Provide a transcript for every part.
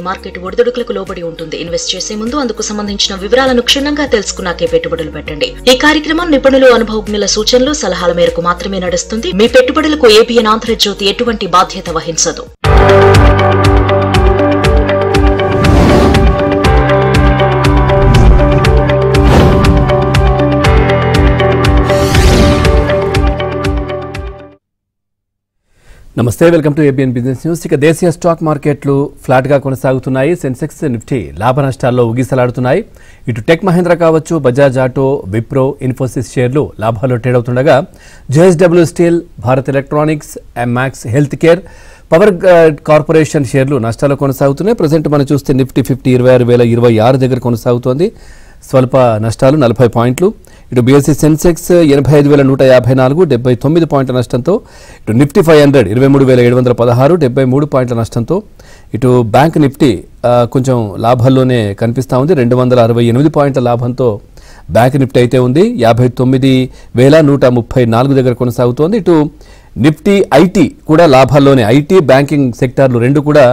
Market ఒడిదుడుకులకు లోబడి ఉంటుంది. Invest చేసే ముందు అందుకు సంబంధించిన వివరాలను క్షుణ్ణంగా తెలుసుకున్నాకే పెట్టుబడులు పెట్టండి. ఈ కార్యక్రమం నిపుణులు, అనుభవజ్ఞుల సూచనలు, సలహాల మేరకు మాత్రమే నడుస్తుంది. మీ పెట్టుబడులకు ఏబిఎన్ ఆంధ్రజ్యోతి ఎటువంటి బాధ్యత వహించదు. నమస్తే, welcome to ABN business news. ఇక దేశీయ స్టాక్ మార్కెట్లు ఫ్లాట్గా కొనసాగుతున్నాయి. సెన్సెక్స్, నిఫ్టీ లాభ నష్టాల్లో ఊగిసలాడుతున్నాయి. ఇటు టెక్ మహీంద్రా కావచ్చు, బజాజ్ ఆటో, విప్రో, ఇన్ఫోసిస్ షేర్లు లాభాల్లో ట్రేడ్ అవుతుండగా జేఎస్డబ్ల్యూ స్టీల్, భారత్ ఎలక్ట్రానిక్స్, ఎంమాక్స్ హెల్త్ కేర్, పవర్ కార్పొరేషన్ షేర్లు నష్టాల్లో కొనసాగుతున్నాయి. ప్రజెంట్ మనం చూస్తే నిఫ్టీ 26,026 దగ్గర కొనసాగుతోంది. స్వల్ప నష్టాలు 40 పాయింట్లు. ఇటు బీఎస్సీ సెన్సెక్స్ 85,154, 79 పాయింట్ల నష్టంతో. ఇటు నిఫ్టీ 500 23,716, 73 పాయింట్ల నష్టంతో. ఇటు బ్యాంక్ నిఫ్టీ కొంచెం లాభాల్లోనే కనిపిస్తూ ఉంది. 268 పాయింట్ల లాభంతో బ్యాంక్ నిఫ్టీ అయితే ఉంది. 59,134 దగ్గర కొనసాగుతోంది. ఇటు నిఫ్టీ ఐటీ కూడా లాభాల్లోనే. ఐటీ, బ్యాంకింగ్ సెక్టార్లు రెండు కూడా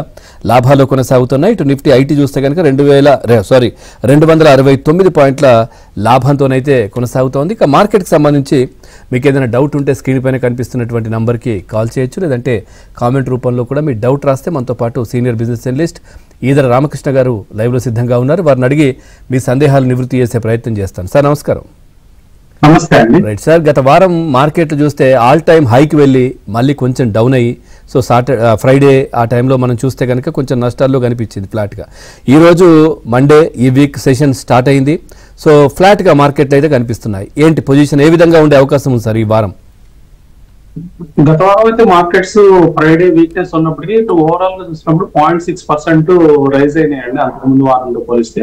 లాభాల్లో కొనసాగుతున్నాయి. ఇటు నిఫ్టీ ఐటీ చూస్తే కనుక 269 పాయింట్ల లాభంతోనైతే కొనసాగుతోంది. ఇక మార్కెట్కి సంబంధించి మీకు ఏదైనా డౌట్ ఉంటే స్క్రీన్ పైన కనిపిస్తున్నటువంటి నంబర్కి కాల్ చేయొచ్చు, లేదంటే కామెంట్ రూపంలో కూడా మీ డౌట్ రాస్తే మనతో పాటు senior business analyst Eedara Ramakrishna గారు లైవ్లో సిద్ధంగా ఉన్నారు. వారిని అడిగి మీ సందేహాలు నివృత్తి చేసే ప్రయత్నం చేస్తాను. సార్ నమస్కారం. నమస్తే అండి. రైట్ సార్, గత వారం మార్కెట్లు చూస్తే ఆల్ టైమ్ హైకి వెళ్ళి మళ్ళీ కొంచెం డౌన్ అయ్యి, సో ఫ్రైడే ఆ టైంలో మనం చూస్తే కనుక కొంచెం నష్టాల్లో కనిపించింది ఫ్లాట్గా. ఈరోజు మండే, ఈ వీక్ సెషన్ స్టార్ట్ అయింది. సో ఫ్లాట్గా మార్కెట్లు అయితే కనిపిస్తున్నాయి. ఏంటి పొజిషన్, ఏ విధంగా ఉండే అవకాశం ఉంది సార్ ఈ వారం? గత వారం అయితే మార్కెట్స్ ఫ్రైడే వీక్నెస్ ఉన్నప్పటికీ ఓవరాల్ గా చూసినప్పుడు 0.6% రైజ్ అయినాయండి అంతకుముందు వారంలో పోలిస్తే.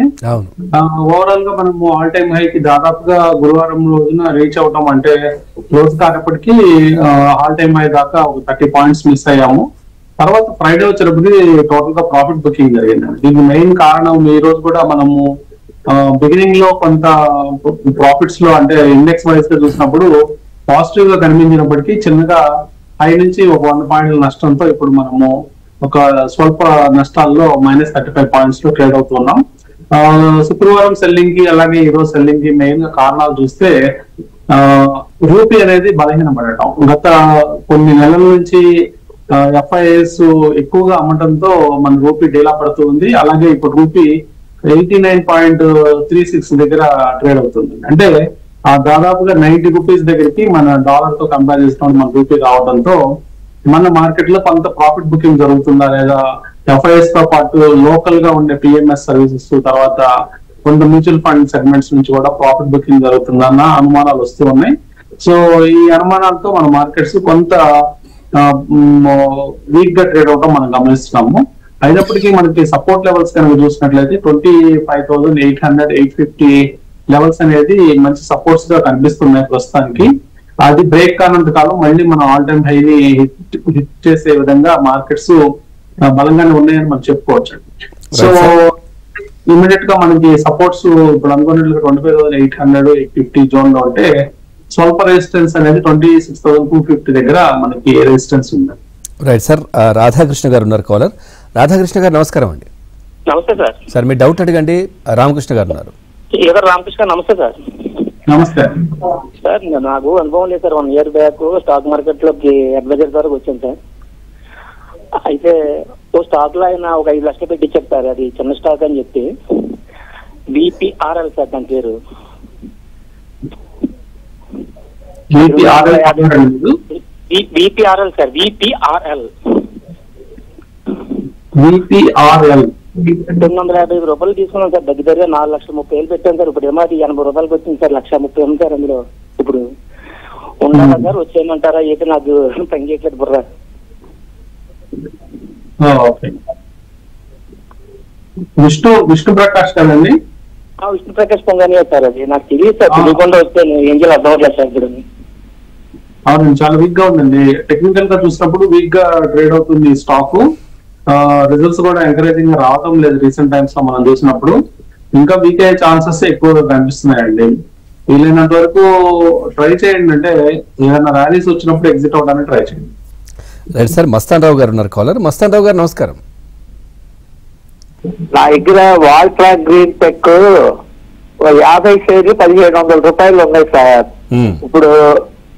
ఓవరాల్ గా మనము ఆల్ టైమ్ హై కి దాదాపుగా గురువారం రోజున రీచ్ అవటం, అంటే క్లోజ్ కానప్పటికీ ఆల్ టైమ్ హై దాకా ఒక 30 పాయింట్స్ మిస్ అయ్యాము. తర్వాత ఫ్రైడే వచ్చేటప్పటికి టోటల్ గా ప్రాఫిట్ బుకింగ్ జరిగిందండి. దీనికి మెయిన్ కారణం ఈ రోజు కూడా మనము బిగినింగ్ లో కొంత ప్రాఫిట్స్ లో, అంటే ఇండెక్స్ వైజ్ గా చూసినప్పుడు పాజిటివ్ గా కనిపించినప్పటికీ చిన్నగా హై నుంచి ఒక 100 పాయింట్ల నష్టంతో ఇప్పుడు మనము ఒక స్వల్ప నష్టాల్లో -35 పాయింట్స్ లో ట్రేడ్ అవుతున్నాం. శుక్రవారం సెల్లింగ్ కి అలాగే ఈ రోజు సెల్లింగ్ కి మెయిన్ గా కారణాలు చూస్తే రూపీ అనేది బలహీనపడటం. గత కొన్ని నెలల నుంచి ఎఫ్ఐఎస్ ఎక్కువగా అమ్మటంతో మన రూపీ డీలా పడుతూ ఉంది. అలాగే ఇప్పుడు రూపీ 89.36 దగ్గర ట్రేడ్ అవుతుంది. అంటే దాదాపుగా 90 రూపీస్ దగ్గరికి మన డాలర్ తో కంపేర్ చేసుకుంటే మన రూపీ రావడంతో మన మార్కెట్ లో కొంత ప్రాఫిట్ బుకింగ్ జరుగుతుందా, లేదా ఎఫ్ఐఎస్ తో పాటు లోకల్ గా ఉండే పిఎంఎస్ సర్వీసెస్, తర్వాత కొంత మ్యూచువల్ ఫండ్ సెగ్మెంట్స్ నుంచి కూడా ప్రాఫిట్ బుకింగ్ జరుగుతుందా అన్న అనుమానాలు వస్తూ ఉన్నాయి. సో ఈ అనుమానాలతో మన మార్కెట్స్ కొంత వీక్ గా ట్రేడ్ అవడం మనం గమనిస్తున్నాము. అయినప్పటికీ మనకి సపోర్ట్ లెవెల్స్ కనుక చూసినట్లయితే 25,800, 850 లెవెల్స్ అనేది మంచి సపోర్ట్స్ గా కనిపిస్తున్నాయి ప్రస్తుతానికి. అది బ్రేక్ కానంత కాలం మళ్ళీ మనం ఆల్ టైమ్ హైని హిట్ చేసే విధంగా మార్కెట్స్ బలంగానే ఉన్నాయని మనం చెప్పుకోవచ్చు. సో ఇమీడియట్ గా మనకి సపోర్ట్స్ ఇప్పుడు అనుకున్నట్లుగా 25,800, 850 జోన్ లో ఉంటే స్వల్ప రెసిస్టెన్స్ అనేది 26,250 దగ్గర మనకి రెసిస్టెన్స్ ఉంది. రైట్ సార్, రాధాకృష్ణ గారు ఉన్నారు కాలర్. రాధాకృష్ణ గారు నమస్కారం అండి. నమస్తే సార్. సార్ మీ డౌట్ అడగండి. రామకృష్ణ గారు ఉన్నారు. రామకృష్ణ నమస్తే సార్. నమస్తే సార్, నాకు అనుభవం లేదు sir. 1 year back stock market లోకి అడ్వైజర్ ద్వారా వచ్చాను సార్. అయితే ఓ స్టాక్ లో ఆయన ఒక 5 లక్షలు పెట్టి చెప్తారు, అది చిన్న స్టాక్ అని చెప్పి. VPRL సార్ దాని పేరు. VPRL సార్, VPRL 950 రూపాయలు తీసుకున్నాం సార్. దగ్గర 4,30,000 పెట్టాను సార్. ఇప్పుడు ఏమో అది 80 రూపాయలకి వచ్చింది సార్. 1,30,000 ఉంది సార్ అందులో. ఇప్పుడు ఉండాలా సార్, వచ్చేయమంటారా? అయితే నాకు పని చేయట్లేదు బుర్రా. విష్ణు ప్రకాష్ కదండి? విష్ణు ప్రకాష్ పొంగని సార్. అది నాకు తెలియదు సార్. తెలియకుండా వస్తే ఏం చేయాలి అర్థం అవ్వట్లేదు సార్. ఇప్పుడు అవునండి, చాలా వీక్ గా ఉందండి. టెక్నికల్ గా చూసినప్పుడు వీక్ గా ట్రేడ్ అవుతుంది స్టాక్. రిజల్ట్స్ కూడా ఎంకరేజింగ్ గా రావడం లేదు రీసెంట్ టైమ్స్ లో మనం చూసినప్పుడు. ఇంకా వీక్ అయ్యే ఛాన్సెస్ ఎక్కువగా కనిపిస్తున్నాయండి. వీలైనంత వరకు ట్రై చేయండి, అంటే ఏదైనా ర్యాలీస్ వచ్చినప్పుడు ఎగ్జిట్ అవడానికి ట్రై చేయండి. రైట్ సార్, మస్తాన్ రావు గారు ఉన్నారు కాలర్. మస్తాన్ రావు గారు నమస్కారం. నా దగ్గర వాల్ట్రాక్ గ్రీన్ టెక్ 50 షేర్లు 1700 రూపాయలు ఉన్నాయి సార్. ఇప్పుడు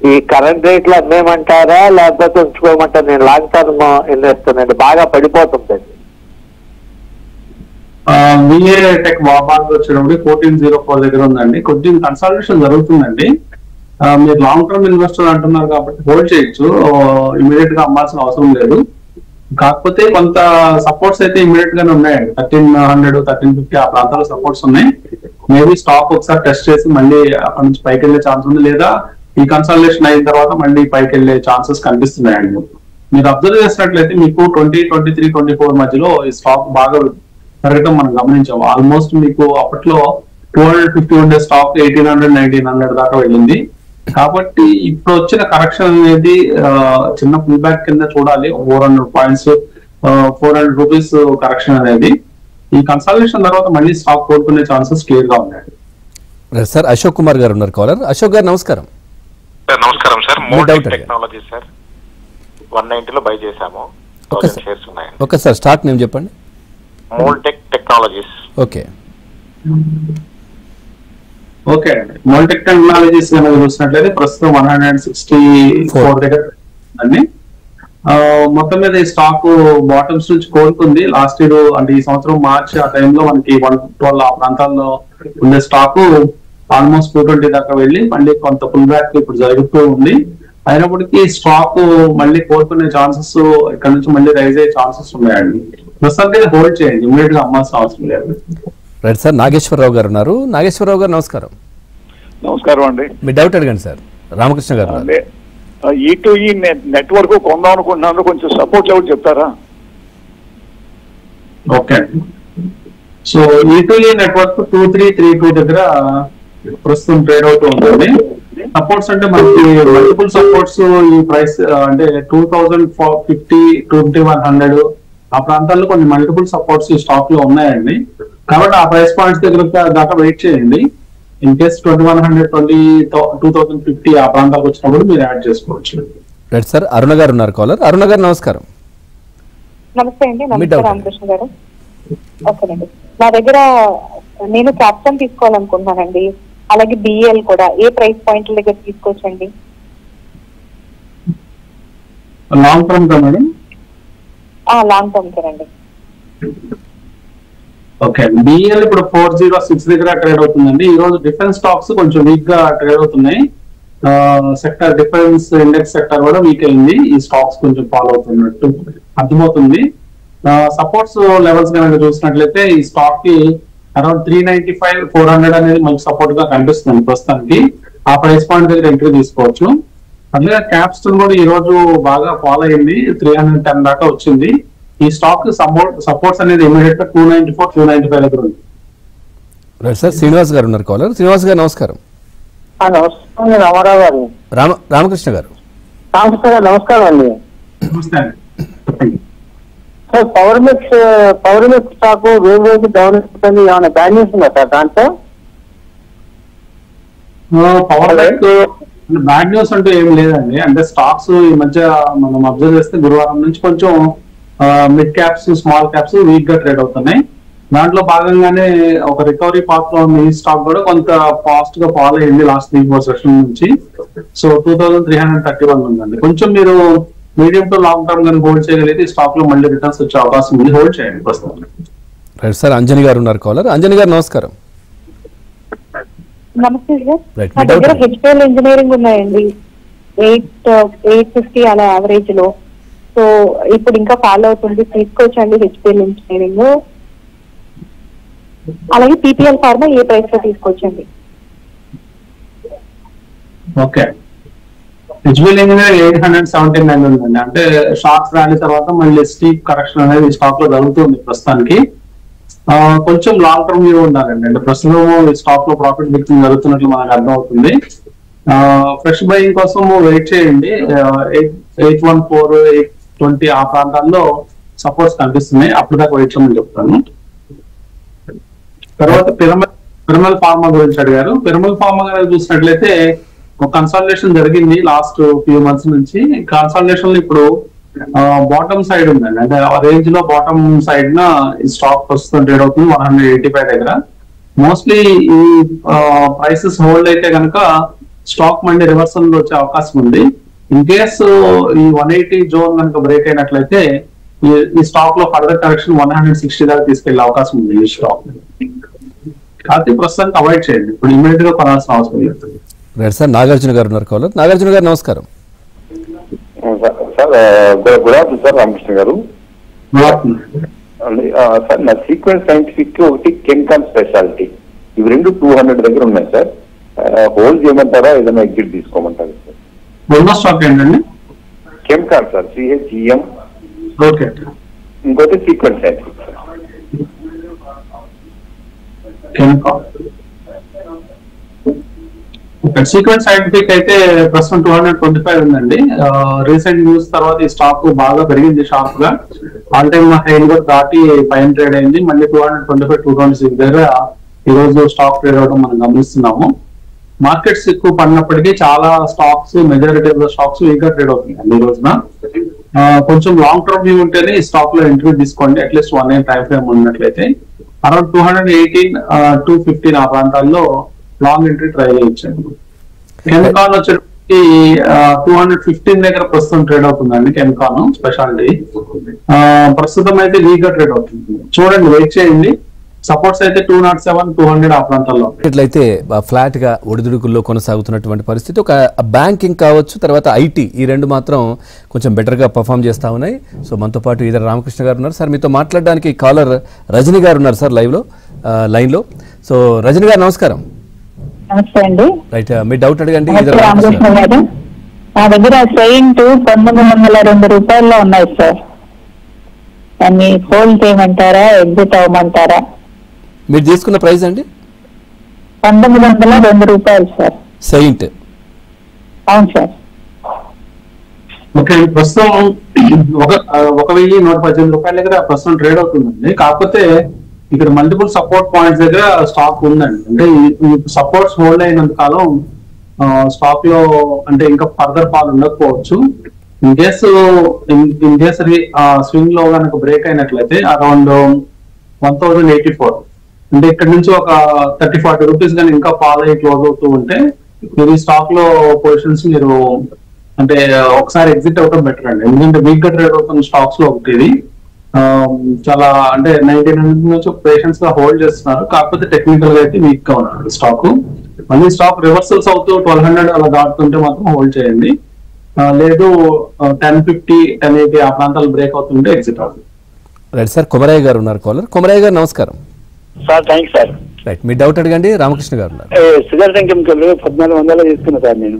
ఈ కరెంట్ రేట్లు అమ్మేయమంటారా లేకపోతే ఉంచుకోమంటారా? నేను లాంగ్ టర్మ్ ఇన్వెస్టర్ అండి, బాగా పడిపోతుందండి. విఏ టెక్ వాబాగ్ వచ్చేటప్పుడు 1404 దగ్గర ఉందండి. కొద్దిగా కన్సల్టేషన్ జరుగుతుందండి. మీరు లాంగ్ టర్మ్ ఇన్వెస్టర్ అంటున్నారు కాబట్టి హోల్డ్ చేయొచ్చు, ఇమీడియట్ గా అమ్మాల్సిన అవసరం లేదు. కాకపోతే కొంత సపోర్ట్స్ అయితే ఇమీడియట్ గానే ఉన్నాయండి. 1300 1350 ఆ ప్రాంతాల్లో సపోర్ట్స్ ఉన్నాయి. మేబీ స్టాక్ ఒకసారి టెస్ట్ చేసి మళ్ళీ అక్కడ నుంచి పైకి వెళ్లే ఛాన్స్ ఉంది, లేదా ఈ కన్సల్టేషన్ అయిన తర్వాత మళ్ళీ పైకి వెళ్లే ఛాన్సెస్ కనిపిస్తున్నాయండి. మీరు అబ్జర్వ్ చేసినట్లయితే మీకు 2023 24 మధ్యలో ఈ స్టాక్ బాగా పెరగడం మనం గమనించాము. ఆల్మోస్ట్ మీకు అప్పట్లో 250 ఉండే స్టాక్ 1800 1900 దాకా వెళ్ళింది. కాబట్టి ఇప్పుడు వచ్చిన కరెక్షన్ అనేది చిన్న పుల్ బ్యాక్ కింద చూడాలి. 400 పాయింట్స్ 400 రూపీస్ కరెక్షన్ అనేది. ఈ కన్సల్టేషన్ తర్వాత మళ్ళీ స్టాక్ కోరుకునే ఛాన్సెస్ క్లియర్ గా ఉన్నాయి. సార్ అశోక్ కుమార్ గారు ఉన్నారు కాలర్. అశోక్ గారు నమస్కారం. నమస్కారం సార్. మోల్టెక్ టెక్నాలజీ సార్ 190 లో బై చేశాము. షేర్స్ ఉన్నాయి. ఓకే సార్, స్టాక్ నేమ్ చెప్పండి. మోల్టెక్ టెక్నాలజీస్. ఓకే ఓకే అండి. మోల్టెక్ టెక్నాలజీస్ కనుక చూసినట్లయితే ప్రస్తుతం 164 దగ్గర అండి. మొత్తం మీద ఈ స్టాక్ బాటమ్స్ నుంచి కోలుకుంది. లాస్ట్ ఇయర్ అంటే ఈ సంవత్సరం మార్చి ఆ టైంలో మనకి 112 ఆ ప్రాంతాల్లో ఉండే స్టాక్ ఆల్మోస్ట్ 220 దాకా వెళ్ళి మళ్ళీ కొంత పుల్ బ్యాక్ ఇప్పుడు జరుగుతూ ఉంది. అయినప్పటికీ స్టాక్ మళ్ళీ కోలుకునే ఛాన్సెస్ ఇక్కడ నుంచి మళ్ళీ రైజ్ అయ్యే ఛాన్సెస్ ఉన్నాయండి. ప్రస్తుతానికి హోల్డ్ చేయండి, ఇమీడియట్ గా అమ్మాల్సిన అవసరం లేదు. రైట్ సార్, నాగేశ్వరరావు గారు ఉన్నారు. నాగేశ్వరరావు గారు నమస్కారం. నమస్కారం అండి. మీ డౌట్ అడగండి సార్. రామకృష్ణ గారు E2E నెట్వర్క్ కొందాం అనుకుంటున్నాను, కొంచెం సపోర్ట్ లెవెల్ చెప్తారా? ఓకే, సో E2E నెట్వర్క్ 2332 దగ్గర ప్రస్తుతం ట్రేడ్ అవుతూ ఉంటుంది. సపోర్ట్స్ అంటే మనకి మల్టిపుల్ సపోర్ట్స్ ఈ ప్రైస్ అంటే 2050 2100 ఆ ప్రాంతాల్లో కొన్ని మల్టిపుల్ సపోర్ట్స్ ఈ స్టాక్ లో ఉన్నాయండి. కాబట్టి ఆ ప్రైస్ పాయింట్స్ దగ్గర దాకా వెయిట్ చేయండి. ఇన్ కేస్ 2100 2050 ఆ ప్రాంతాలకు వచ్చినప్పుడు మీరు యాడ్ చేసుకోవచ్చు. రైట్ సార్, అరుణ గారు ఉన్నారు కాలర్. అరుణ గారు నమస్కారం. నమస్తే అండి. నమస్తే రామకృష్ణ గారు. ఓకేనండి, నా దగ్గర నేను క్యాప్టన్ తీసుకోవాలనుకుంటున్నానండి, అలాగే బిఎల్ కూడా. ఏ ప్రైస్ పాయింట్ల దగ్గర తీసుకోవచ్చండి? లాంగ్ టర్మ్ గా మేడం? లాంగ్ టర్మ్ కదండి. ఓకే, బిఎల్ ఇప్పుడు 406 దగ్గర ట్రేడ్ అవుతుందండి. ఈ రోజు డిఫెన్స్ స్టాక్స్ కొంచెం వీక్ గా ట్రేడ్ అవుతున్నాయి. సెక్టర్ డిఫెన్స్ ఇండెక్స్ సెక్టర్ కూడా వీక్ అయింది. ఈ స్టాక్స్ కొంచెం ఫాలో అవుతున్నట్టు అర్థమవుతుంది. సపోర్ట్స్ లెవెల్స్ కనుక చూసినట్లయితే ఈ స్టాక్ కి అరౌండ్ 395 400 అనేది మనకి సపోర్ట్ గా కనిపిస్తుంది ప్రస్తుతానికి. ఆ ప్రైస్ పాయింట్ దగ్గర ఎంట్రీ తీసుకోవచ్చు. అందుకే క్యాప్స్టోన్ కూడా ఈ రోజు బాగా ఫాలో అయింది, 310 దాకా వచ్చింది. ఈ స్టాక్ సపోర్ట్స్ అనేది ఇమీడియట్ గా 294 295 దగ్గర ఉంది. రైట్ సార్, శ్రీనివాస్ గారు ఉన్నారు కాలర్. శ్రీనివాస్ గారు నమస్కారం. నమస్కారం రామారావు గారు. రామకృష్ణ గారు. నమస్కారం అండి. నమస్తే అండి. సార్ పవర్ మిక్స్ స్టాక్ రోజు డౌన్ అవుతుంది, ఏమైనా బ్యాడ్ న్యూస్ ఉందా సార్ దాంట్లో? పవర్ బ్యాక్ బ్యాడ్ న్యూస్ అంటూ ఏం లేదండి. అంటే స్టాక్స్ ఈ మధ్య మనం అబ్జర్వ్ చేస్తే గురువారం నుంచి కొంచెం mid caps small caps week గా ట్రేడ్ అవుతున్నాయి. దాంట్లో భాగంగానే ఒక రికవరీ పాత్ లో ఉన్న ఈ స్టాక్ కూడా కొంత ఫాస్ట్ గా ఫాలో అయింది లాస్ట్ 3-4 సెషన్ నుంచి. సో 2331 ఉందండి. కొంచెం మీరు మీడియం టు లాంగ్ టర్మ్ గా హోల్డ్ చేయగలిగితే ఈ స్టాక్ లో మళ్ళీ రిటర్న్స్ వచ్చే అవకాశం ఉంది. హోల్డ్ చేయండి ప్రస్తుతం. రైట్ సార్, అంజని గారు ఉన్నారు కాలర్. అంజని గారు నమస్కారం. నమస్తే సార్. నా దగ్గర హెచ్పిఎల్ ఇంజనీరింగ్ ఉన్నాయండి, 850 అలా యావరేజ్ లో. సో ఇప్పుడు ఇంకా ఫాలో అవుతుంది, తీసుకోవచ్చండి హెచ్పిఎల్ ఇంజనీరింగ్. అలాగే పీపీఎల్ ఫార్మా ఏ ప్రైస్ లో తీసుకోవచ్చండి? ఓకే, హెచ్పిఎల్ ఇంజనీరింగ్ 879 ఉందండి. అంటే షార్ట్ ర్యాలీ తర్వాత మళ్ళీ స్టీప్ కరెక్షన్ అనేది ఈ స్టాక్ లో జరుగుతుంది ప్రస్తుతానికి. కొంచెం లాంగ్ టర్మ్ వ్యూ ఉండాలండి. అంటే ప్రస్తుతం ఈ స్టాక్ లో ప్రాఫిట్ బుకింగ్ జరుగుతున్నట్లు మనకు అర్థం అవుతుంది. ఫ్రెష్ బయింగ్ కోసం వెయిట్ చేయండి. 814 820 ఆ ప్రాంతాల్లో సపోర్ట్స్ కనిపిస్తున్నాయి, అప్పుడు దాకా వెయిట్ చేయమని చెప్తాను. తర్వాత పిరమల్ ఫార్మా గురించి అడిగారు. పిరమల్ ఫార్మా గారు చూసినట్లయితే ఒక కన్సల్టేషన్ జరిగింది లాస్ట్ ఫ్యూ మంత్స్ నుంచి. కన్సల్టేషన్ ఇప్పుడు బాటమ్ సైడ్ ఉందండి, అంటే ఆ రేంజ్ లో బాటమ్ సైడ్ న ఈ స్టాక్ ప్రస్తుతం ట్రేడ్ అవుతుంది 185 దగ్గర. మోస్ట్లీ ఈ ప్రైసెస్ హోల్డ్ అయితే కనుక స్టాక్ మళ్ళీ రివర్సల్ వచ్చే అవకాశం ఉంది. ఇన్ కేస్ ఈ 180 జోన్ కనుక బ్రేక్ అయినట్లయితే ఈ స్టాక్ లో ఫర్దర్ కరెక్షన్ 160 దాకా తీసుకెళ్లే అవకాశం ఉంది ఈ స్టాక్. కాబట్టి ప్రస్తుతానికి అవాయిడ్ చేయండి, ఇప్పుడు ఇమీడియట్ గా కొనాల్సిన అవసరం లేదు. రైట్ సార్, నాగార్జున గారు ఉన్నారు కాలర్. నాగార్జున గారు నమస్కారం. Sir good afternoon sir, Ramakrishna గారు. సార్ నా సీక్వెన్స్ సైంటిఫిక్ ఒకటి కెమికల్ స్పెషాలిటీ ఇవి రెండు 200 దగ్గర ఉన్నాయి సార్. హోల్డ్ చేయమంటారా ఏదైనా ఎగ్జిట్ తీసుకోమంటారా సార్? రెండో స్టాక్ ఏంటండి? Chemical sir, CHEM. ఓకే. ఇంకోటి sequence scientific sir. Sequence scientific అయితే ప్రస్తుతం 225 ఉందండి. రీసెంట్ న్యూస్ తర్వాత ఈ స్టాక్ బాగా పెరిగింది షార్ప్ గా, ఆల్ టైమ్ హై కూడా దాటి పైన ట్రేడ్ అయింది. మళ్ళీ 225, 226 దగ్గర ఈ రోజు స్టాక్ ట్రేడ్ అవడం మనం గమనిస్తున్నాము. మార్కెట్స్ ఎక్కువ పడినప్పటికీ చాలా stocks, majority of the stocks week గా ట్రేడ్ అవుతున్నాయి ఈ రోజున. కొంచెం లాంగ్ టర్మ్ వ్యూ ఉంటేనే ఈ స్టాక్ లో ఎంట్రీ తీసుకోండి, అట్లీస్ట్ 1 year టైం ఫ్రేమ్ ఉన్నట్లయితే. అరౌండ్ 218, 215 ఆ ప్రాంతాల్లో లాంగ్ ఎంట్రీ ట్రై చేయొచ్చండి. కెమికాన్ వచ్చేటప్పటికి 215 దగ్గర ప్రస్తుతం ట్రేడ్ అవుతుందండి. కెమికాన్ స్పెషాలిటీ ప్రస్తుతం అయితే వీక్ గా ట్రేడ్ అవుతుంది, చూడండి, వెయిట్ చేయండి. సపోర్ట్స్ అయితే 207, 200 ఆ ప్రాంతాల్లో. ఇట్లయితే ఫ్లాట్ గా ఒడిదుడుకుల్లో కొనసాగుతున్నటువంటి పరిస్థితి. ఒక బ్యాంకింగ్ కావచ్చు, తర్వాత ఐటీ, ఈ రెండు మాత్రం కొంచెం బెటర్ గా పర్ఫామ్ చేస్తా ఉన్నాయి. సో మనతో పాటు ఇద్దరు రామకృష్ణ గారు ఉన్నారు సార్. మీతో మాట్లాడడానికి కాలర్ రజనీ గారు ఉన్నారు సార్ లైన్ లో. సో రజనీ గారు నమస్కారం. నమస్తే అండి. రైట్, మీ డౌట్ అడగండి. రామకృష్ణ గారు, నా దగ్గర సెయింట్ 902 రూపాయల్లో ఉన్నాయి సార్. దాన్ని హోల్డ్ చేయమంటారా, ఎగ్జిట్ అవ్వమంటారా? మీరు తీసుకున్న ప్రైస్ అండి? 902 రూపాయలు సార్. సెయింట్? అవును సార్. ఓకే, ప్రస్తుతం 1118 రూపాయల దగ్గర ప్రస్తుతం ట్రేడ్ అవుతుందండి. కాకపోతే ఇక్కడ మల్టిపుల్ సపోర్ట్ పాయింట్స్ దగ్గర స్టాక్ ఉందండి. అంటే ఈ సపోర్ట్స్ హోల్డ్ అయినంత కాలం స్టాక్ లో అంటే ఇంకా ఫర్దర్ పాలు ఉండకపోవచ్చు. ఇన్ కేస్ స్వింగ్ లో కనుక బ్రేక్ అయినట్లయితే అరౌండ్ 1084, అంటే ఇక్కడ నుంచి ఒక 30-40 రూపీస్ కానీ ఇంకా ఫాల్ అయ్యి క్లోజ్ అవుతూ ఉంటే మీరు ఈ స్టాక్ లో పొజిషన్స్ మీరు అంటే ఒకసారి ఎగ్జిట్ అవ్వడం బెటర్ అండి. ఎందుకంటే వీక్ గా ట్రేడ్ అవుతున్న స్టాక్స్ లో ఒకటి ఇది. చాలా అంటే 1900 నుంచి పేషెన్స్ గా హోల్డ్ చేస్తున్నారు, కాకపోతే టెక్నికల్ గా అయితే వీక్ గా ఉన్నారు స్టాక్. మళ్ళీ స్టాక్ రివర్సల్స్ అవుతూ 1200 అలా దాటుతుంటే మాత్రం హోల్డ్ చేయండి. లేదు 1050, 1080 ఆ ప్రాంతాలు బ్రేక్ అవుతుంటే ఎగ్జిట్ అవుతుంది. రైట్ సార్, కొమరయ్య గారు ఉన్నారు కాలర్. కొమరయ్య గారు నమస్కారం. Sir thanks sir. రైట్, మీ డౌట్ అడగండి. రామకృష్ణ గారు ఉన్నారు. సుదర్శన్ కెమికల్ 1400 తీసుకున్నా సార్ నేను.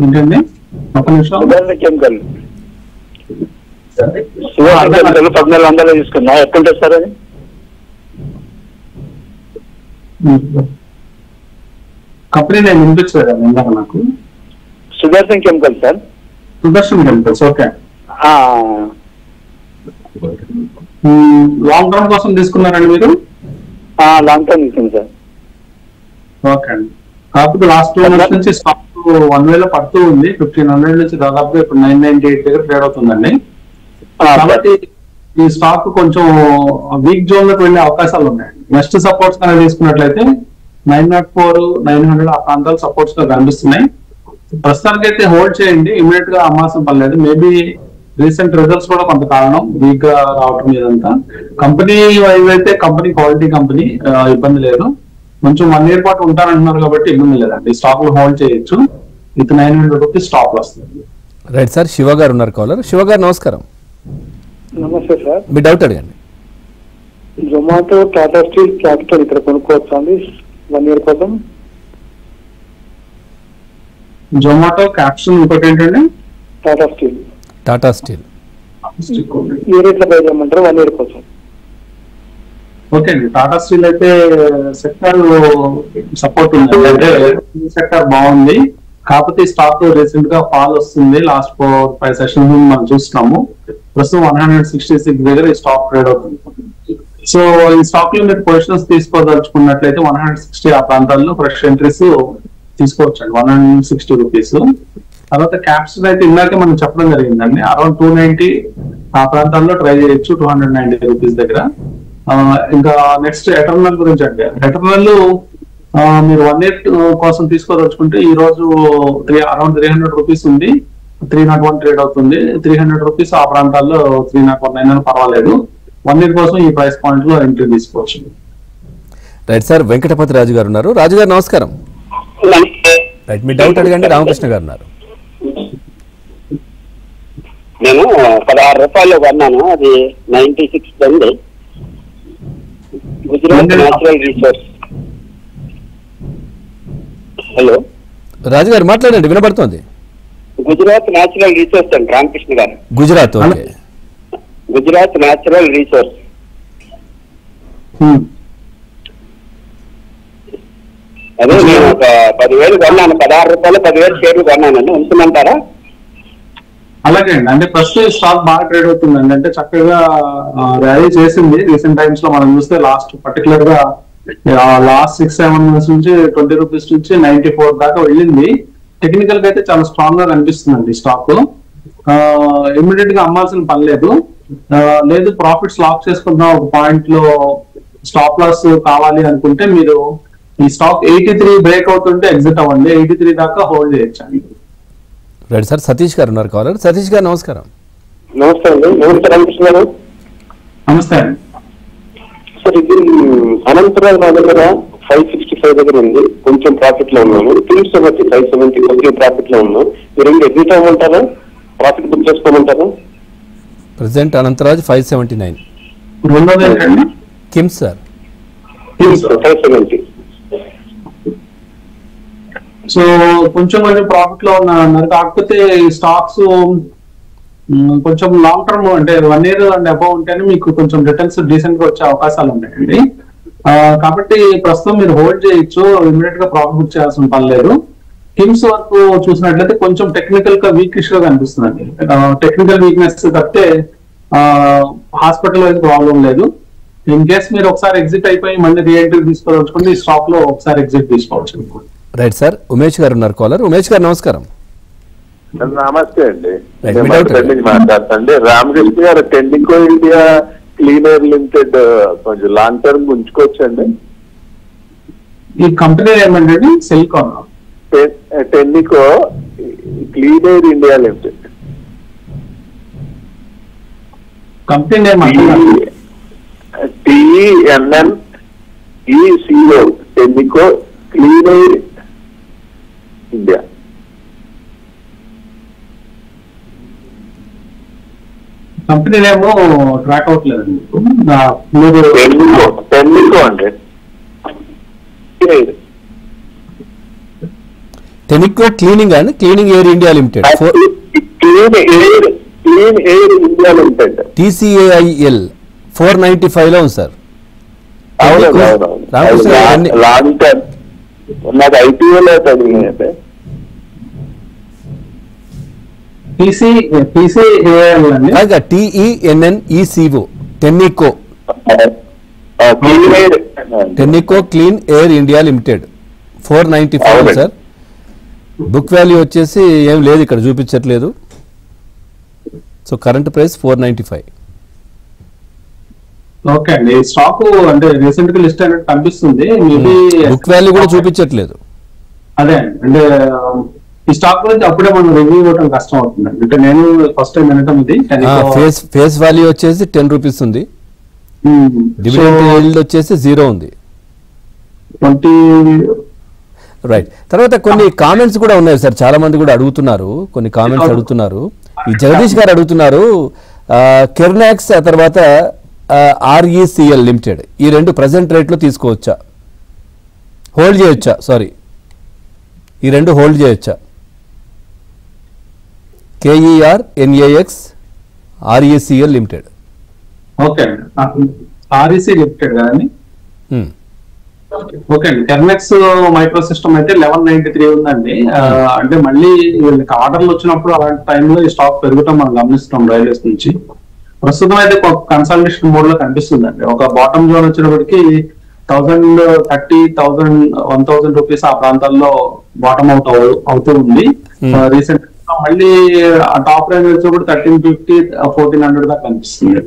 ఏంటండి ఒక నిమిషం. సుదర్శన్ కెమికల్ 1400 తీసుకున్నా, ఎట్లుంటుంది సార్ అది? కంపెనీ నేను వినిపించలేదు ఇందాక నాకు. Sudarshan chemical sir. Sudarshan chemicals, okay. Long term కోసం తీసుకున్నారండి మీరు? లాంగ్ టర్మ్ తీసుకున్నాను సార్. ఓకే అండి. కాకపోతే లాస్ట్ 2 months నుంచి స్టాక్ 1000 పడుతూ ఉంది. 1500 నుంచి దాదాపుగా ఇప్పుడు 998 దగ్గర ట్రేడ్ అవుతుందండి. కాబట్టి ఈ స్టాక్ కొంచెం వీక్ జోన్ లోకి వెళ్ళే అవకాశాలు ఉన్నాయి. నెక్స్ట్ సపోర్ట్స్ కనుక తీసుకున్నట్లయితే 904, 900 ఆ ప్రాంతాలు సపోర్ట్స్ గా కనిపిస్తున్నాయి. ప్రస్తుతానికి అయితే హోల్డ్ చేయండి, ఇమీడియట్ గా అమ్మాల్సిన పర్లేదు. మేబీ రీసెంట్ రిజల్ట్స్ కూడా కొంత కారణం వీక్ గా రావటం ఇదంతా. కంపెనీ వైజ్ అయితే కంపెనీ క్వాలిటీ కంపెనీ, ఇబ్బంది లేదు. కొంచెం 1 year పాటు ఉంటారంటున్నారు కాబట్టి ఇబ్బంది లేదండి. స్టాక్ లో హోల్డ్ చేయొచ్చు. విత్ 900 రూపీస్ స్టాక్ వస్తుంది. రైట్ సార్, శివ గారు ఉన్నారు కాలర్. శివ గారు నమస్కారం. నమస్తే సార్. మీ డౌట్ అడగండి. జొమాటో, టాటా స్టీల్, క్యాపిటల్ ఇక్కడ కొనుక్కోవచ్చు అండి 1 year కోసం? జొమాటో, క్యాప్సూల్, ఇంకోటి ఏంటండి? టాటా స్టీల్. టాటా స్టీల్ ఏ రేట్లో బై చేయమంటారు 1 year కోసం? ఓకే అండి. టాటా స్టీల్ అయితే సెక్టర్ సపోర్ట్ ఉంది, అంటే సెక్టర్ బాగుంది. కాకపోతే స్టాక్ రీసెంట్ గా ఫాల్ వస్తుంది. లాస్ట్ 4-5 సెషన్స్ మనం చూస్తున్నాము. ప్రస్తుతం 166 దగ్గర ఈ స్టాక్ ట్రేడ్ అవుతుంది. సో ఈ స్టాక్ లో మీరు పొజిషన్స్ తీసుకోదలుచుకున్నట్లయితే 160 ఆ ప్రాంతాల్లో ఫ్రెష్ ఎంట్రీస్ తీసుకోవచ్చు అండి. 160 రూపీస్. తర్వాత క్యాప్సూల్ అయితే ఇందాకే మనం చెప్పడం జరిగిందండి, అరౌండ్ 290 ఆ ప్రాంతాల్లో ట్రై చేయొచ్చు, 290 రూపీస్ దగ్గర. ఇంకా నెక్స్ట్ ఎటర్నల్ గురించి అంటే, ఎటర్నల్ మీరు 1 year కోసం తీసుకోదలుచుకుంటే ఈ రోజు అరౌండ్ 300 రూపీస్ ఉంది, 301 ట్రేడ్ అవుతుంది. 300 రూపీస్ ఆ ప్రాంతాల్లో 301 అయినా పర్వాలేదు. 1 year కోసం ఈ ప్రైస్ పాయింట్ లో ఎంట్రీ తీసుకోవచ్చు. రైట్ సార్, వెంకటపతి రాజు గారు ఉన్నారు. రాజు గారు నమస్కారం. రైట్, మీ డౌట్ అడగండి. రామకృష్ణ గారు ఉన్నారు. నేను 16 రూపాయలు కొన్నాను, అది 96 ఉంది. Gujarat natural resource. హలో రాజు గారు మాట్లాడండి, వినబడుతోంది. గుజరాత్ న్యాచురల్ రిసోర్స్ అండి, రామకృష్ణ గారు. Gujarat, okay. Gujarat natural resource. అదే నేను ఒక 10,000 కొన్నాను, 16 రూపాయలు 10,000 షేర్లు కొన్నానండి, ఉంచమంటారా? అలాగే అండి, అంటే ప్రస్తుతం స్టాక్ బాగా ట్రేడ్ అవుతుందండి. అంటే చక్కగా ర్యాలీ చేసింది రీసెంట్ టైమ్స్ లో. మనం చూస్తే లాస్ట్ పర్టికులర్ గా లాస్ట్ 6-7 months నుంచి 20 రూపీస్ నుంచి 94 దాకా వెళ్ళింది. టెక్నికల్ గా అయితే చాలా స్ట్రాంగ్ గా కనిపిస్తుందండి స్టాక్. ఇమ్మీడియట్ గా అమ్మాల్సిన పని లేదు. లేదు ప్రాఫిట్స్ లాక్ చేసుకుంటున్న ఒక పాయింట్ లో స్టాప్ లాస్ కావాలి అనుకుంటే మీరు ఈ స్టాక్ 83 బ్రేక్ అవుతుంటే ఎగ్జిట్ అవ్వండి, 83 దాకా హోల్డ్ చేయొచ్చండి. రైట్ సార్, సతీష్ గారు ఉన్నారు కాలర్. సతీష్ గారు నమస్కారం. నమస్తే అండి. నమస్తే రామకృష్ణ గారు. నమస్తే అండి సార్, ఇది అనంతరావు నా దగ్గర 565 దగ్గర ఉంది, కొంచెం ప్రాఫిట్ లో ఉన్నాను. ఫిలిప్స్ వచ్చి 570 కొంచెం ప్రాఫిట్ లో ఉన్నాను. మీరు ఎగ్జిట్ అవ్వమంటారా, ప్రాఫిట్ బుక్ చేసుకోమంటారా? ప్రెసెంట్ అనంతరాజ్ 579. రెండోది ఏంటండి? KIMS sir 570. సో కొంచెం ప్రాఫిట్ లో ఉన్నారు. కాకపోతే ఈ స్టాక్స్ కొంచెం లాంగ్ టర్మ్ అంటే 1 year అండ్ అబౌవ్ ఉంటేనే మీకు కొంచెం రిటర్న్స్ డీసెంట్ గా వచ్చే అవకాశాలు ఉన్నాయండి. కాబట్టి ప్రస్తుతం మీరు హోల్డ్ చేయొచ్చు, ఇమీడియట్ గా ప్రాఫిట్ బుక్ చేయాల్సిన పని లేదు. కిమ్స్ వరకు చూసినట్లయితే కొంచెం టెక్నికల్ గా వీకిష్ గా కనిపిస్తుందండి. టెక్నికల్ వీక్నెస్ తప్పితే హాస్పిటల్ అయితే ప్రాబ్లం లేదు. ఇన్ కేస్ మీరు ఒకసారి ఎగ్జిట్ అయిపోయి మళ్ళీ రీఎంట్రీ తీసుకోవాలనుకుంటే ఈ స్టాక్ లో ఒకసారి ఎగ్జిట్ తీసుకోవచ్చు. రైట్ సార్, ఉమేష్ గారు ఉన్నారు కాలర్. ఉమేష్ గారు నమస్కారం. నమస్తే అండి, మాట్లాడతాండి. రామకృష్ణ గారు, టెన్నికో ఇండియా క్లీనర్ లిమిటెడ్ కొంచెం లాంగ్ టర్మ్ ఉంచుకోవచ్చండి. ఈ కంపెనీ ఏమంటే silicon Tenneco cleaner India limited company name TENNECO Tenneco cleaner India. Company name track అవ్వట్లేదండి. టెన్నికో అంటే Tenneco cleaning and cleaning air India limited, clean air India limited, TCAIL 495 లో ఉంది sir. Long term నాకు ఐపీఓలో తగిలినాయి. TENNECO Tenneco clean air India limited 495 sir. Book value వచ్చేసి ఏం లేదు, ఇక్కడ చూపించట్లేదు. So current price 495. ఓకే అండి, స్టాక్ అంటే రీసెంట్ గా లిస్ట్ అయినట్టు కనిపిస్తుంది. మేబీ బుక్ వాల్యూ కూడా చూపించట్లేదు. అదే అండి, అంటే ఈ స్టాక్ గురించి అప్పుడే మనం రివ్యూ ఇవ్వడం కష్టం అవుతుందండి. అంటే నేను ఫస్ట్ టైం వినటం ఇది. ఫేస్ వాల్యూ వచ్చేసి 10 రూపీస్ ఉంది, డివిడెండ్ yield వచ్చేసి 0 ఉంది. 20. రైట్. తర్వాత కొన్ని కామెంట్స్ కూడా ఉన్నాయి సార్, చాలా మంది కూడా అడుగుతున్నారు, కొన్ని కామెంట్స్ అడుగుతున్నారు. ఈ జగదీష్ గారు అడుగుతున్నారు, కెర్నాక్స్ ఆ తర్వాత RECL లిమిటెడ్ ఈ రెండు ప్రజెంట్ రేట్లో తీసుకోవచ్చా, హోల్డ్ చేయొచ్చా? సారీ, ఈ రెండు హోల్డ్ చేయొచ్చా? KERNAX RECL limited. ఓకే అండి, REC లిమిటెడ్ కదండి. ఓకే అండి, కెర్నెక్స్ మైక్రో సిస్టమ్ అయితే 1193 ఉందండి. అంటే మళ్ళీ వీళ్ళకి ఆర్డర్లు వచ్చినప్పుడు అలాంటి టైంలో ఈ స్టాక్ పెరుగుతాం మనం గమనిస్తున్నాం రైల్వేస్ నుంచి. ప్రస్తుతం అయితే కన్సల్టేషన్ మోడ్ లో కనిపిస్తుందండి. ఒక బాటమ్ జోన్ వచ్చినప్పటికీ 1030, 1000 రూపీస్ ఆ ప్రాంతాల్లో బాటమ్ అవుతూ ఉంది. రీసెంట్ మళ్ళీ ఆ టాప్ రేంజ్ వచ్చినప్పుడు 1350 1400 దాకా కనిపిస్తుంది.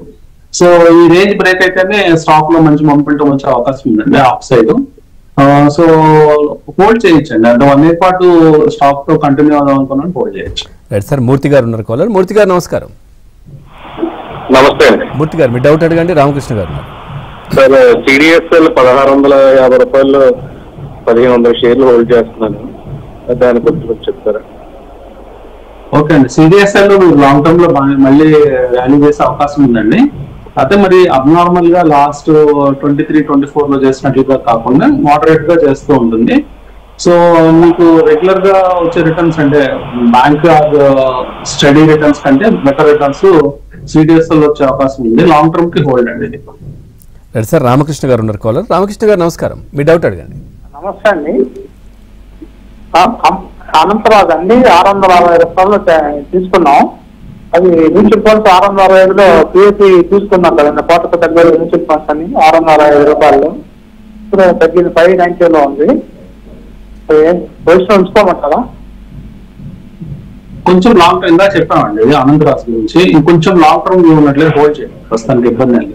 సో ఈ రేంజ్ బ్రేక్ అయితేనే స్టాక్ లో మంచి మొమెంటం వచ్చే అవకాశం ఉందండి అప్ సైడ్. సో హోల్డ్ చేయొచ్చండి, అంటే 1 ఇయర్ పాటు స్టాక్ తో కంటిన్యూ అవుదాం అనుకున్నాను, హోల్డ్ చేయొచ్చు. రైట్ సార్, మూర్తి గారు ఉన్నారు కాలర్. మూర్తి గారు నమస్కారం. నమస్తే అండి. మూర్తి గారు మీ డౌట్ అడగండి. రామకృష్ణ గారు ఉన్నారు. సార్ సిడిఎస్ఎల్ 1650 రూపాయలు 1500 షేర్లు హోల్డ్ చేస్తున్నాను, దాని గురించి చెప్తారా? ఓకే అండి, సిడిఎస్ఎల్ లాంగ్ టర్మ్ లో మళ్ళీ వాల్యూ చేసే అవకాశం ఉందండి. అయితే మరి అబ్నార్మల్ గా లాస్ట్ 23-24 లో చేసినట్లుగా కాకుండా మోడరేట్ గా చేస్తూ ఉంటుంది. సో మీకు రెగ్యులర్ గా వచ్చే రిటర్న్స్ అంటే బ్యాంక్ స్టడీ రిటర్న్స్ కంటే బెటర్ రిటర్న్స్ సిడిఎస్ఎల్ వచ్చే అవకాశం ఉంది. లాంగ్ టర్మ్ కి హోల్డ్ అండి ఇది. రైట్ సార్, రామకృష్ణ గారు ఉన్నారు కాలర్. రామకృష్ణ గారు నమస్కారం, మీ డౌట్ అడగండి. నమస్తే అండి. అనంతరాజు అండి, 660 రూపాయలు తీసుకున్నాం. అది మ్యూచువల్ ఫండ్స్ 665లో పిఎస్సి తీసుకున్నాం కదండి, 40% మ్యూచువల్ ఫండ్స్ అని 665 రూపాయలు. ఇప్పుడు తగ్గింది 590లో ఉంది. పొజిషన్ ఉంచుకోమంటారా? కొంచెం లాంగ్ టర్మ్ గా చెప్పామండి అనంతరాజు గురించి, ఇంకొంచెం లాంగ్ టర్మ్ ఉన్నట్లే హోల్డ్ చేయండి, ప్రస్తుతానికి ఇబ్బంది లేదు.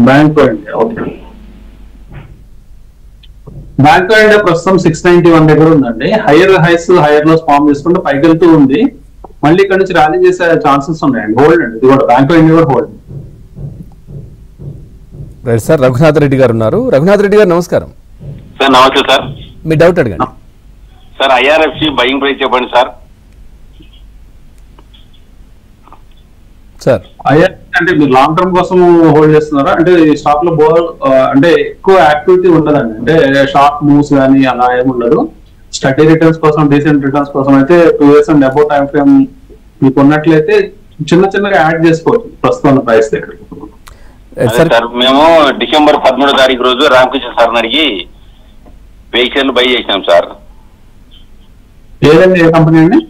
Bank India okay. Bank India ప్రస్తుతం 691 దగ్గర ఉందండి. Higher highs higher lows form చేసుకుంటూ పైకి వెళ్తూ ఉంది. మళ్ళీ ఇక్కడ నుంచి ర్యాలీ చేసే ఛాన్సెస్ ఉన్నాయండి. హోల్డ్ అండి, ఇది కూడా బ్యాంక్ ఇండియా కూడా hold. Right sir, Raghunath Reddy గారు ఉన్నారు. రఘునాథ్ రెడ్డి గారు నమస్కారం. సార్ నమస్తే సార్. మీ డౌట్ అడగండి. సార్ ఐఆర్ఎఫ్సి బయింగ్ ప్రైస్ చెప్పండి సార్. సార్ అంటే మీరు లాంగ్ టర్మ్ కోసం హోల్డ్ చేస్తున్నారా? అంటే ఈ స్టాక్ లో అంటే ఎక్కువ యాక్టివిటీ ఉండదండి, అంటే షార్ట్ మూవ్స్ కానీ అలా ఏమి ఉండదు. స్టడీ రిటర్న్స్ కోసం, డీసెంట్ రిటర్న్స్ కోసం అయితే 2 years and above time frame మీకు ఉన్నట్లయితే చిన్నగా యాడ్ చేసుకోవచ్చు ప్రస్తుతం ప్రైస్ దగ్గర. సార్ మేము డిసెంబర్ 13వ తారీఖు రోజు రామకృష్ణ సార్ అడిగి 1000 షేర్లు బై చేసినాం సార్. ఏదండి, ఏ కంపెనీ అండి?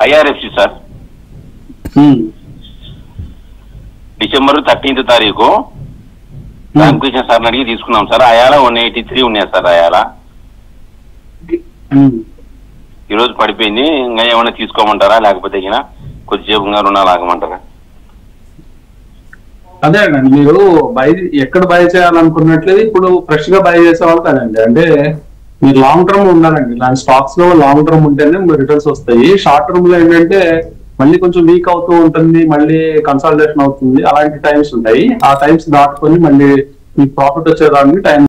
IRFC sir. డిసెంబర్ 13వ తారీఖు రామకృష్ణ సార్ అడిగి తీసుకున్నాం సార్. అయాల 183 ఉన్నాయి సార్. అయాల ఈరోజు పడిపోయింది. ఇంకా ఏమైనా తీసుకోమంటారా, లేకపోతే కొద్దిసేపు రుణాలు ఆగమంటారా? అదే అండి, మీరు ఎక్కడ బై చేయాలనుకున్నట్లేదు ఇప్పుడు ఫ్రెష్ గా బై చేసేవాళ్ళు కదండి. అంటే మీరు లాంగ్ టర్మ్ ఉండాలండి, ఇలాంటి స్టాక్స్ లో లాంగ్ టర్మ్ ఉంటేనే రిటర్న్స్ వస్తాయి. షార్ట్ టర్మ్ లో ఏంటంటే మళ్ళీ కొంచెం వీక్ అవుతూ ఉంటుంది, మళ్ళీ కన్సల్టేషన్ అవుతుంది, అలాంటి టైమ్స్ ఉంటాయి. ఆ టైమ్స్ దాటుకొని మళ్ళీ మీకు ప్రాఫిట్ వచ్చేదానికి టైం